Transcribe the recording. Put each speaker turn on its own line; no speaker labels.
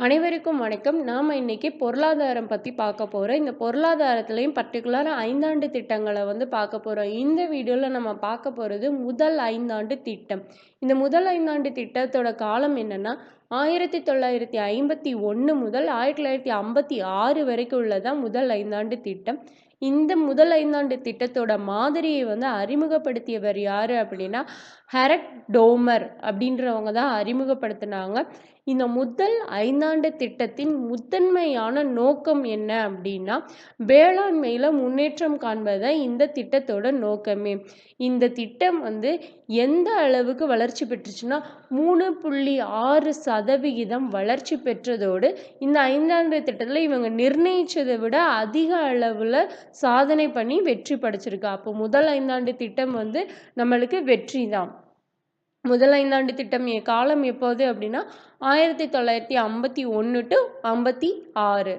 அனைவருக்கும் வணக்கம். நாம இன்னைக்கு பொருளாதாரம் பத்தி பார்க்க போறோம். இந்த பொருளாதாரத்திலையும் பர்ட்டிகுலரா 5 ஆண்டு திட்டங்கள பார்க்க போறோம். இந்த வீடியோல நம்ம பார்க்க போறது முதல் 5 ஆண்டு திட்டம். இந்த முதல் 5 ஆண்டு திட்டத்தோட காலம் என்னன்னா 1951 முதல் 1956 வரைக்கும் உள்ளதான் முதல் 5 ஆண்டு திட்டம். இந்த முதல் 5 ஆண்டு திட்டத்தோட மாதிரியை அறிமுகப்படுத்தியவர் யாரு அப்படின்னா ஹெரட் டோமர் அப்படின்றவங்க தான் அறிமுகப்படுத்தினாங்க. இந்த முதல் 5 ஆண்டு திட்டத்தின் முதன்மையான நோக்கம் என்ன அப்படின்னா வேளாண்மையில முன்னேற்றம் காண்பதுதான் இந்த திட்டத்தோட நோக்கமே. இந்த திட்டம் எந்த அளவுக்கு வளர்ச்சி பெற்றுச்சுன்னா 3.6% வளர்ச்சி பெற்றதோடு இந்த 5 ஆண்டு திட்டத்துல இவங்க நிர்ணயிச்சதை விட அதிக அளவுல சாதனை பண்ணி வெற்றி படைச்சிருக்கு. அப்போ முதல் 5 ஆண்டு திட்டம் நம்மளுக்கு வெற்றி தான். முதல் 5 ஆண்டு திட்டம் காலம் எப்போது அப்படின்னா 1951 to 56.